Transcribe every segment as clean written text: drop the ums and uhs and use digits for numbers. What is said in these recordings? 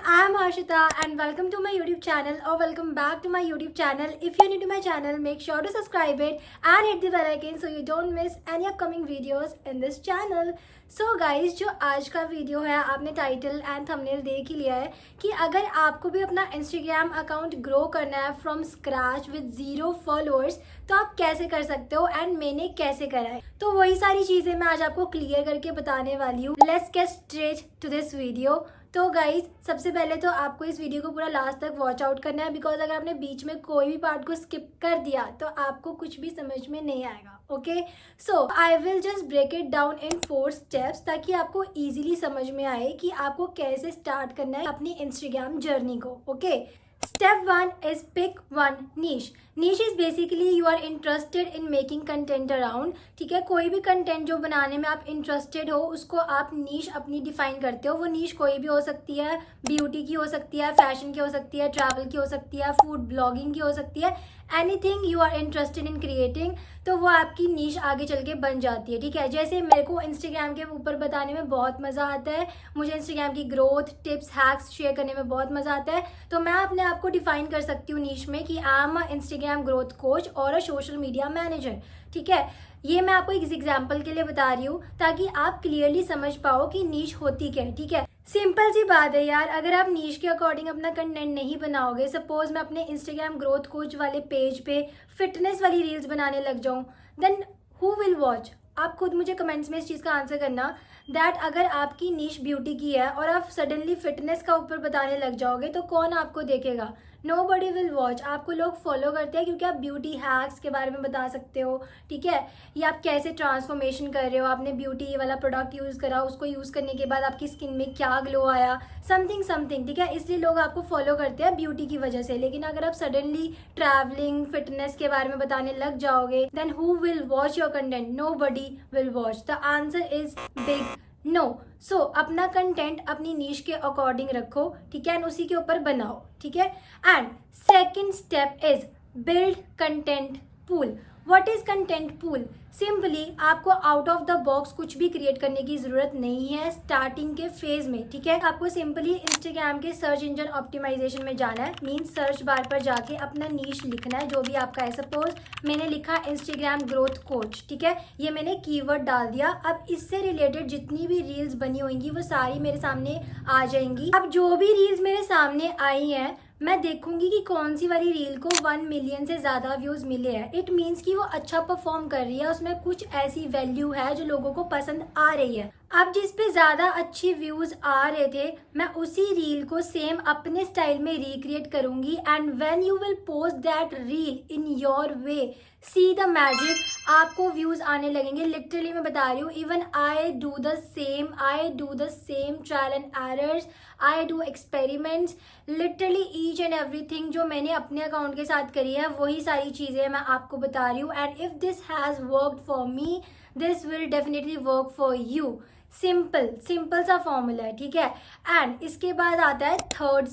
I'm Harshita and welcome to my YouTube channel or welcome back to my YouTube channel. If you're new to my channel, make sure to subscribe it and hit the bell icon so you don't miss any upcoming videos in this channel. So guys, जो आज का video है आपने title and thumbnail देख ही लिया है कि अगर आपको भी अपना इंस्टाग्राम अकाउंट ग्रो करना है फ्रॉम स्क्रैच विद 0 फॉलोअर्स तो आप कैसे कर सकते हो एंड मैंने कैसे करा है। तो वही सारी चीज़ें मैं आज आपको क्लियर करके बताने वाली हूँ। Let's get straight to this video. तो गाइज सबसे पहले तो आपको इस वीडियो को पूरा लास्ट तक वॉच आउट करना है बिकॉज अगर आपने बीच में कोई भी पार्ट को स्किप कर दिया तो आपको कुछ भी समझ में नहीं आएगा। Okay, so I will just break it down in 4 steps ताकि आपको इजीली समझ में आए कि आपको कैसे स्टार्ट करना है अपनी इंस्टाग्राम जर्नी को। Okay, Step 1 is pick one niche. Niche is basically you are interested in making content around. ठीक है, कोई भी कंटेंट जो बनाने में आप इंटरेस्टेड हो उसको आप नीश अपनी डिफाइन करते हो। वो नीश कोई भी हो सकती है, ब्यूटी की हो सकती है, फैशन की हो सकती है, ट्रैवल की हो सकती है, फूड ब्लॉगिंग की हो सकती है, anything you are interested in creating, तो वो आपकी नीश आगे चल के बन जाती है। ठीक है, जैसे मेरे को इंस्टाग्राम के ऊपर बताने में बहुत मज़ा आता है, मुझे इंस्टाग्राम की ग्रोथ टिप्स हैक्स शेयर करने में बहुत मज़ा आता है, तो मैं अपने आप को डिफाइन कर सकती हूँ नीश में कि I am a Instagram growth coach और अ सोशल मीडिया मैनेजर। ठीक है, ये मैं आपको एक एग्जाम्पल के लिए बता रही हूँ ताकि आप क्लियरली समझ पाओ कि नीश होती क्या है। ठीक है, सिंपल सी बात है यार, अगर आप नीश के अकॉर्डिंग अपना कंटेंट नहीं बनाओगे, सपोज मैं अपने इंस्टाग्राम ग्रोथ कोच वाले पेज पे फिटनेस वाली रील्स बनाने लग जाऊं, देन हु विल वॉच? आप खुद मुझे कमेंट्स में इस चीज़ का आंसर करना दैट अगर आपकी नीश ब्यूटी की है और आप सडनली फिटनेस का ऊपर बताने लग जाओगे तो कौन आपको देखेगा? Nobody will watch. आपको लोग फॉलो करते हैं क्योंकि आप ब्यूटी हैक्स के बारे में बता सकते हो। ठीक है, या आप कैसे ट्रांसफॉर्मेशन कर रहे हो, आपने ब्यूटी वाला प्रोडक्ट यूज़ करा, उसको यूज़ करने के बाद आपकी स्किन में क्या ग्लो आया, समथिंग समथिंग। ठीक है, इसलिए लोग आपको फॉलो करते हैं ब्यूटी की वजह से। लेकिन अगर आप सडनली ट्रैवलिंग फिटनेस के बारे में बताने लग जाओगे then who will watch your content? Nobody will watch. The answer is big no. So अपना कंटेंट अपनी नीश के अकॉर्डिंग रखो। ठीक है, एंड उसी के ऊपर बनाओ। ठीक है, and second step is build content pool. What is content pool? Simply आपको आउट ऑफ द बॉक्स कुछ भी क्रिएट करने की जरूरत नहीं है स्टार्टिंग के फेज में। ठीक है, आपको सिंपली इंस्टाग्राम के सर्च इंजन ऑप्टिमाइजेशन में जाना है, मीन्स सर्च बार पर जाके अपना नीश लिखना है जो भी आपका है। सपोज मैंने लिखा इंस्टाग्राम ग्रोथ कोच। ठीक है, ये मैंने कीवर्ड डाल दिया। अब इससे रिलेटेड जितनी भी रील्स बनी होंगी वो सारी मेरे सामने आ जाएंगी। अब जो भी रील्स मेरे सामने आई हैं मैं देखूंगी कि कौन सी वाली रील को 1 मिलियन से ज़्यादा व्यूज़ मिले हैं। इट मीन्स कि वो अच्छा परफॉर्म कर रही है, उसमें कुछ ऐसी वैल्यू है जो लोगों को पसंद आ रही है। अब जिस पे ज़्यादा अच्छी व्यूज़ आ रहे थे मैं उसी रील को सेम अपने स्टाइल में रिक्रिएट करूंगी and when you will post that reel in your way see the magic, आपको व्यूज़ आने लगेंगे। लिटरली मैं बता रही हूँ, even I do the same trial and errors, I do experiments, literally each and everything जो मैंने अपने अकाउंट के साथ करी है वही सारी चीज़ें मैं आपको बता रही हूँ। And if this has worked for me this will definitely work for you. Simple सा फॉर्मूला है। ठीक है, एंड इसके बाद आता है थर्ड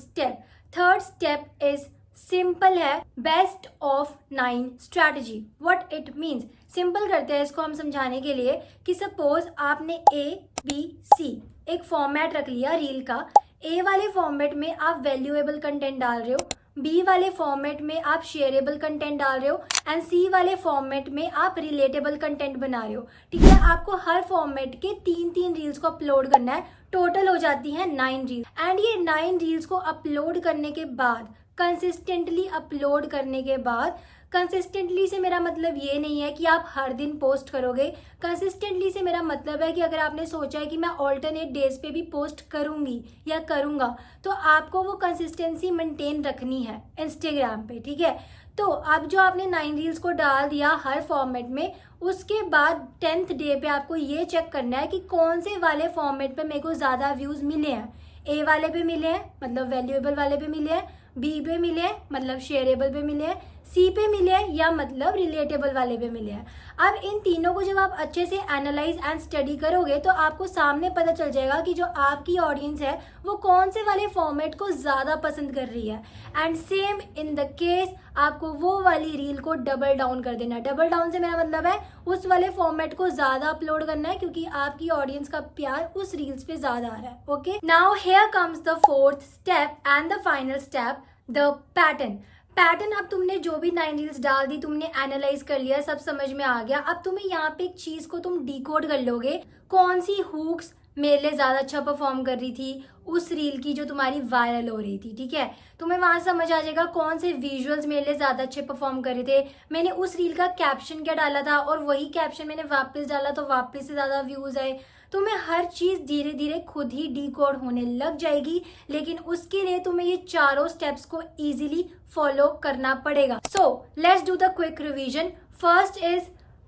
स्टेप इज सिंपल है, best of 9 strategy. What it means? Simple करते हैं इसको हम समझाने के लिए कि सपोज आपने ABC एक फॉर्मेट रख लिया रील का। ए वाले फॉर्मेट में आप वैल्यूएबल कंटेंट डाल रहे हो, बी वाले फॉर्मेट में आप शेयरेबल कंटेंट डाल रहे हो एंड सी वाले फॉर्मेट में आप रिलेटेबल कंटेंट बना रहे हो। ठीक है, आपको हर फॉर्मेट के 3 रील्स को अपलोड करना है। टोटल हो जाती है 9 रील्स एंड ये 9 रील्स को अपलोड करने के बाद कंसिस्टेंटली अपलोड करने के बाद, कंसिस्टेंटली से मेरा मतलब ये नहीं है कि आप हर दिन पोस्ट करोगे। कंसिस्टेंटली से मेरा मतलब है कि अगर आपने सोचा है कि मैं ऑल्टरनेट डेज पे भी पोस्ट करूंगी या करूंगा तो आपको वो कंसिस्टेंसी मेंटेन रखनी है इंस्टाग्राम पे। ठीक है, तो अब जो आपने 9 रील्स को डाल दिया हर फॉर्मेट में, उसके बाद 10th डे पे आपको ये चेक करना है कि कौन से वाले फॉर्मेट पे मेरे को ज़्यादा व्यूज़ मिले हैं। ए वाले पे मिले हैं मतलब वैल्यूएबल वाले पे मिले हैं, बी पे मिले मतलब शेयरेबल पे मिले, सी पे मिले या मतलब रिलेटेबल वाले पे मिले हैं। अब इन तीनों को जब आप अच्छे से एनालाइज एंड स्टडी करोगे तो आपको सामने पता चल जाएगा कि जो आपकी ऑडियंस है वो कौन से वाले फॉर्मेट को ज़्यादा पसंद कर रही है। And same in the case आपको वो वाली रील को डबल डाउन कर देना है। डबल डाउन से मेरा मतलब है उस वाले फॉर्मेट को ज़्यादा अपलोड करना है, क्योंकि आपकी ऑडियंस का प्यार उस रील्स पे ज़्यादा आ रहा है। Okay, now here comes the fourth step and the final step, the pattern. Pattern, अब तुमने जो भी 9 रील्स डाल दी, तुमने एनालाइज कर लिया, सब समझ में आ गया। अब तुम्हें यहाँ पे एक चीज को तुम डिकोड कर लोगे, कौन सी हुक्स मेरे लिए ज्यादा अच्छा परफॉर्म कर रही थी उस रील की जो तुम्हारी वायरल हो रही थी। ठीक है, तुम्हें वहां समझ आ जाएगा कौन से विजुअल्स मेरे लिए ज्यादा अच्छे परफॉर्म कर रहे थे, मैंने उस रील का कैप्शन क्या डाला था और वही कैप्शन मैंने वापस डाला तो वापस से ज्यादा व्यूज आए। तुम्हें हर चीज धीरे धीरे खुद ही डिकोड होने लग जाएगी, लेकिन उसके लिए तुम्हें ये चारों स्टेप्स को इजीली फॉलो करना पड़ेगा। So let's do the quick revision. First is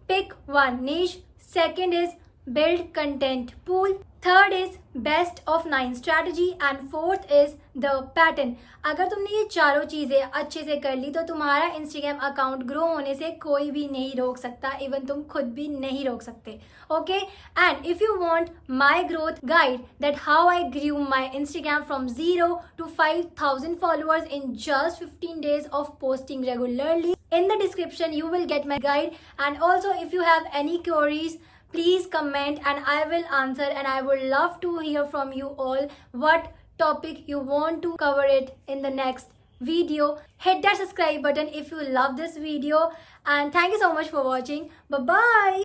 pick one niche, second is build content pool, third is best of 9 strategy and fourth is the pattern. अगर तुमने ये चारों चीजें अच्छे से कर ली तो तुम्हारा इंस्टाग्राम अकाउंट ग्रो होने से कोई भी नहीं रोक सकता, इवन तुम खुद भी नहीं रोक सकते। Okay, and if you want my growth guide that how I grew my Instagram from 0 to 5,000 followers in just 15 days of posting regularly, in the description you will get my guide. And also if you have any queries, please comment and I will answer, and I would love to hear from you all what topic you want to cover it in the next video. Hit that subscribe button if you love this video, and thank you so much for watching. Bye bye.